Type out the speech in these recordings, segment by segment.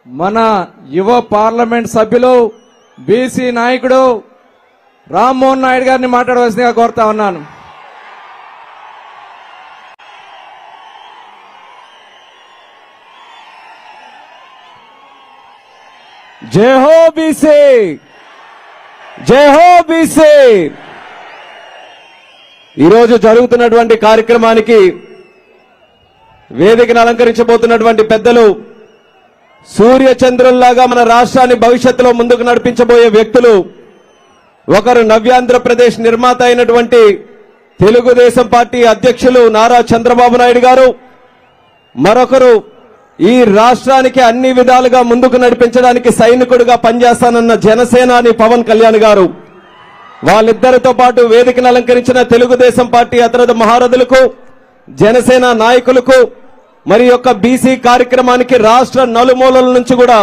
మన యువ పార్లమెంట్ సభ్యులు బీసీ నాయకుడు రామ్మోహన్ నాయుడు గారిని మాట్లాడవలసిందిగా కోరుతా ఉన్నాను. జై హో బీసీ, జై హో బీసీ. ఈరోజు జరుగుతున్నటువంటి కార్యక్రమానికి వేదికను అలంకరించబోతున్నటువంటి పెద్దలు సూర్య చంద్రుల్లాగా మన రాష్ట్రాన్ని భవిష్యత్తులో ముందుకు నడిపించబోయే వ్యక్తులు. ఒకరు నవ్యాంధ్రప్రదేశ్ నిర్మాత అయినటువంటి తెలుగుదేశం పార్టీ అధ్యక్షులు నారా చంద్రబాబు నాయుడు గారు, మరొకరు ఈ రాష్ట్రానికి అన్ని విధాలుగా ముందుకు నడిపించడానికి సైనికుడిగా పనిచేస్తానన్న జనసేనాని పవన్ కళ్యాణ్ గారు. వాళ్ళిద్దరితో పాటు వేదికను అలంకరించిన తెలుగుదేశం పార్టీ అతరథ మహారథులకు, జనసేన నాయకులకు, మరి యొక్క బీసీ కార్యక్రమానికి రాష్ట్ర నలుమూలల నుంచి కూడా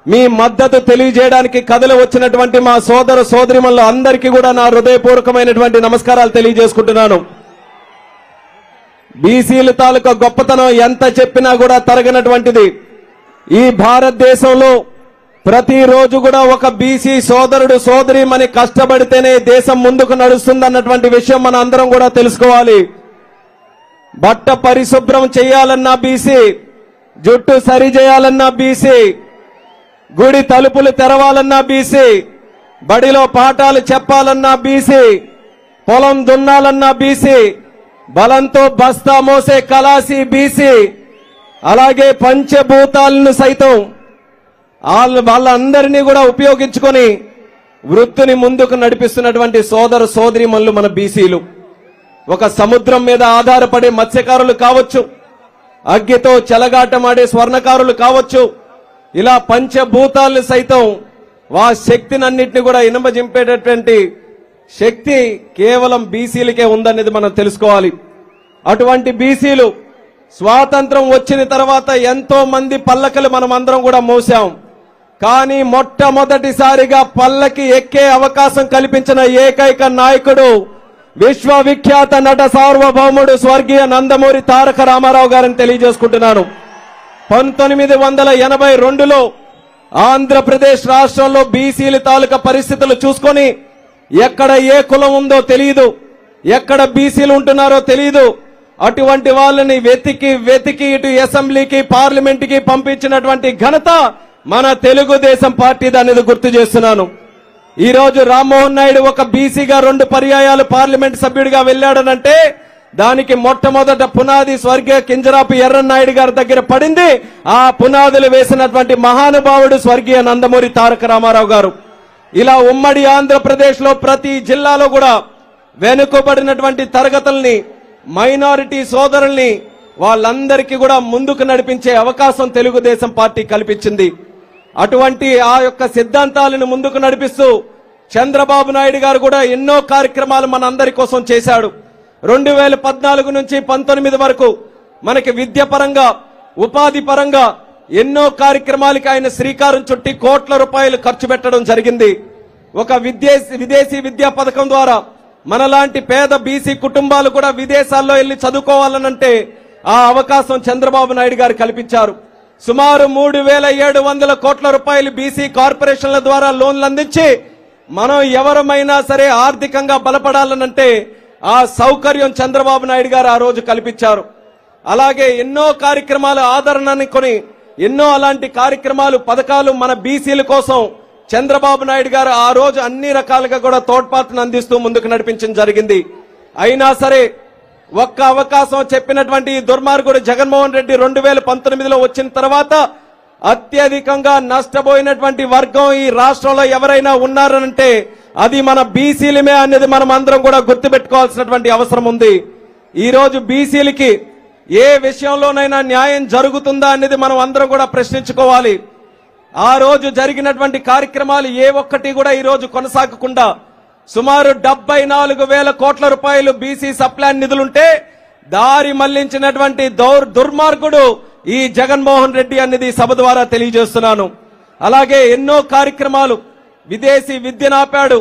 మీ మద్దతు తెలియజేయడానికి కథలు వచ్చినటువంటి మా సోదర సోదరిమణులు అందరికీ కూడా నా హృదయపూర్వకమైనటువంటి నమస్కారాలు తెలియజేసుకుంటున్నాను. బీసీల తాలూకా గొప్పతనం ఎంత చెప్పినా కూడా తరగనటువంటిది. ఈ భారతదేశంలో ప్రతిరోజు కూడా ఒక బీసీ సోదరుడు సోదరిమణి కష్టపడితేనే దేశం ముందుకు నడుస్తుందన్నటువంటి విషయం మన అందరం కూడా తెలుసుకోవాలి. బట్ట పరిశుభ్రం చేయాలన్నా బీసీ, జుట్టు సరి చేయాలన్నా బీసీ, గుడి తలుపులు తెరవాలన్నా బీసీ, బడిలో పాఠాలు చెప్పాలన్నా బీసీ, పొలం దున్నాలన్నా బీసీ, బలంతో బస్తా మోసే కలాసి బీసీ, అలాగే పంచభూతాలను సైతం వాళ్ళందరినీ కూడా ఉపయోగించుకొని వృత్తిని ముందుకు నడిపిస్తున్నటువంటి సోదర సోదరీమణులు మన బీసీలు. ఒక సముద్రం మీద ఆధారపడే మత్స్యకారులు కావచ్చు, అగ్గితో చెలగాటమాడే స్వర్ణకారులు కావచ్చు, ఇలా పంచభూతాలను సైతం వా శక్తినన్నింటినీ కూడా ఇనుమజింపేటటువంటి శక్తి కేవలం బీసీలకే ఉందనేది మనం తెలుసుకోవాలి. అటువంటి బీసీలు స్వాతంత్రం వచ్చిన తర్వాత ఎంతో మంది పల్లకలు మనం అందరం కూడా మోసాం. కానీ మొట్టమొదటిసారిగా పల్లకి ఎక్కే అవకాశం కల్పించిన ఏకైక నాయకుడు విశ్వవిఖ్యాత నట సార్వభౌముడు స్వర్గీయ నందమూరి తారక రామారావు గారిని తెలియజేసుకుంటున్నాను. 1982లో ఆంధ్రప్రదేశ్ రాష్ట్రంలో బీసీల తాలూకా పరిస్థితులు చూసుకొని ఎక్కడ ఏ కులం ఉందో తెలియదు, ఎక్కడ బీసీలు ఉంటున్నారో తెలియదు. అటువంటి వాళ్ళని వెతికి ఇటు అసెంబ్లీకి పార్లమెంట్కి పంపించినటువంటి ఘనత మన తెలుగుదేశం పార్టీది అనేది గుర్తు చేస్తున్నాను. ఈ రోజు రామ్మోహన్ నాయుడు ఒక బీసీగా 2 పర్యాయాలు పార్లమెంట్ సభ్యుడిగా వెళ్ళాడనంటే దానికి మొట్టమొదట పునాది స్వర్గీయ కింజరాపు ఎర్రన్నాయుడు గారి దగ్గర పడింది. ఆ పునాదులు వేసినటువంటి మహానుభావుడు స్వర్గీయ నందమూరి తారక రామారావు గారు. ఇలా ఉమ్మడి ఆంధ్రప్రదేశ్ లో ప్రతి జిల్లాలో కూడా వెనుకబడినటువంటి తరగతుల్ని, మైనారిటీ సోదరుల్ని వాళ్ళందరికీ కూడా ముందుకు నడిపించే అవకాశం తెలుగుదేశం పార్టీ కల్పించింది. అటువంటి ఆ యొక్క సిద్ధాంతాలను ముందుకు నడిపిస్తూ చంద్రబాబు నాయుడు గారు కూడా ఎన్నో కార్యక్రమాలు మన అందరి కోసం చేశాడు. 2014 నుంచి 19 వరకు మనకి విద్య పరంగా, ఉపాధి పరంగా ఎన్నో కార్యక్రమాలకి ఆయన శ్రీకారం చుట్టి కోట్ల రూపాయలు ఖర్చు పెట్టడం జరిగింది. ఒక విదేశీ విద్యా పథకం ద్వారా మనలాంటి పేద బీసీ కుటుంబాలు కూడా విదేశాల్లో వెళ్లి చదువుకోవాలనంటే ఆ అవకాశం చంద్రబాబు నాయుడు గారు కల్పించారు. సుమారు 3700 కోట్ల రూపాయలు బీసీ కార్పొరేషన్ల ద్వారా లోన్లు అందించి మనం ఎవరమైనా సరే ఆర్థికంగా బలపడాలనంటే ఆ సౌకర్యం చంద్రబాబు నాయుడు గారు ఆ రోజు కల్పించారు. అలాగే ఎన్నో కార్యక్రమాలు ఆదరణని కొని ఎన్నో అలాంటి కార్యక్రమాలు, పథకాలు మన బీసీల కోసం చంద్రబాబు నాయుడు గారు ఆ రోజు అన్ని రకాలుగా కూడా తోడ్పాటును అందిస్తూ ముందుకు నడిపించడం జరిగింది. అయినా సరే ఒక్క అవకాశం చెప్పినటువంటి దుర్మార్గుడు జగన్మోహన్ రెడ్డి 2019లో వచ్చిన తర్వాత అత్యధికంగా నష్టపోయినటువంటి వర్గం ఈ రాష్ట్రంలో ఎవరైనా ఉన్నారనంటే అది మన బీసీలమే అనేది మనం అందరం కూడా గుర్తుపెట్టుకోవాల్సినటువంటి అవసరం ఉంది. ఈ రోజు బీసీలకి ఏ విషయంలోనైనా న్యాయం జరుగుతుందా అనేది మనం అందరం కూడా ప్రశ్నించుకోవాలి. ఆ రోజు జరిగినటువంటి కార్యక్రమాలు ఏ ఒక్కటి కూడా ఈ రోజు కొనసాగకుండా సుమారు 74,000 కోట్ల రూపాయలు బీసీ సప్లాన్ నిధులుంటే దారి మళ్లించినటువంటి దుర్మార్గుడు ఈ జగన్మోహన్ రెడ్డి అనేది సభ ద్వారా తెలియజేస్తున్నాను. అలాగే ఎన్నో కార్యక్రమాలు, విదేశీ విద్యను ఆపాడు,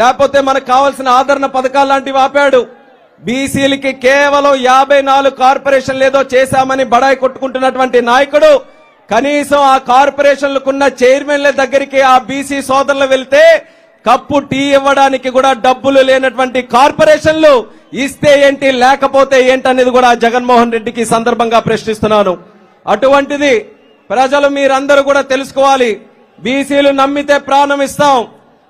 లేకపోతే మనకు కావాల్సిన ఆదరణ పథకాలు లాంటివి ఆపాడు. బీసీలకి కేవలం 54 కార్పొరేషన్లు ఏదో చేశామని బడాయి కొట్టుకుంటున్నటువంటి నాయకుడు కనీసం ఆ కార్పొరేషన్లకున్న చైర్మన్ల దగ్గరికి ఆ బీసీ సోదరులు వెళ్తే కప్పు టీ ఇవ్వడానికి కూడా డబ్బులు లేనటువంటి కార్పొరేషన్లు ఇస్తే ఏంటి లేకపోతే ఏంటనేది కూడా జగన్మోహన్ రెడ్డికి సందర్భంగా ప్రశ్నిస్తున్నాను. అటువంటిది ప్రజలు మీరందరూ కూడా తెలుసుకోవాలి. బీసీలు నమ్మితే ప్రాణం ఇస్తాం,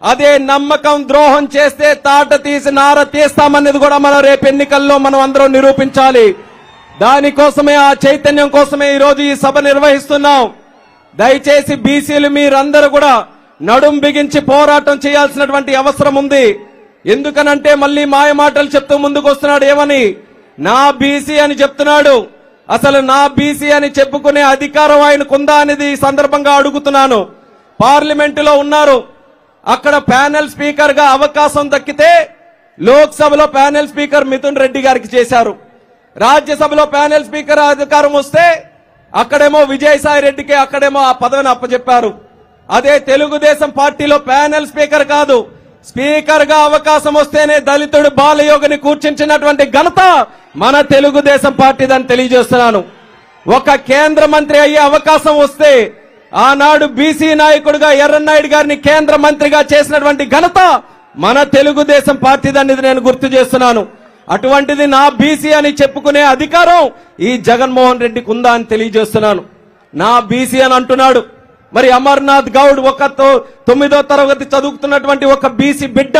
అదే నమ్మకం ద్రోహం చేస్తే తాట తీసి నార తీస్తామనేది కూడా మనం రేపు ఎన్నికల్లో మనం అందరం నిరూపించాలి. దానికోసమే ఆ చైతన్యం కోసమే ఈ రోజు ఈ సభ నిర్వహిస్తున్నాం. దయచేసి బీసీలు మీరందరూ కూడా నడుం బిగించి పోరాటం చేయాల్సినటువంటి అవసరం ఉంది. ఎందుకనంటే మళ్ళీ మాయ మాటలు చెప్తూ ముందుకు వస్తున్నాడు. ఏమని నా బీసీ అని చెప్తున్నాడు. అసలు నా బీసీ అని చెప్పుకునే అధికారం ఆయనకుందా అనేది ఈ సందర్భంగా అడుగుతున్నాను. పార్లమెంటులో ఉన్నారు, అక్కడ ప్యానెల్ స్పీకర్ గా అవకాశం దక్కితే లోక్సభలో ప్యానెల్ స్పీకర్ మిథున్ రెడ్డి గారికి చేశారు. రాజ్యసభలో ప్యానెల్ స్పీకర్ అధికారం వస్తే అక్కడేమో విజయసాయి రెడ్డికి అక్కడేమో ఆ పదవిని అప్పచెప్పారు. అదే తెలుగుదేశం పార్టీలో ప్యానెల్ స్పీకర్ కాదు, స్పీకర్ గా అవకాశం వస్తేనే దళితుడు బాలయోగిని కూర్చుంచినటువంటి ఘనత మన తెలుగుదేశం పార్టీదని తెలియజేస్తున్నాను. ఒక కేంద్ర మంత్రి అయ్యే అవకాశం వస్తే ఆనాడు బీసీ నాయకుడిగా ఎర్రన్నాయుడు గారిని కేంద్ర మంత్రిగా చేసినటువంటి ఘనత మన తెలుగుదేశం పార్టీదని నేను గుర్తు చేస్తున్నాను. అటువంటిది నా బీసీ అని చెప్పుకునే అధికారం ఈ జగన్మోహన్ రెడ్డికి ఉందా అని తెలియజేస్తున్నాను. నా బీసీ అని అంటున్నాడు. మరి అమర్నాథ్ గౌడ్ 9వ తరగతి చదువుతున్నటువంటి ఒక బీసీ బిడ్డ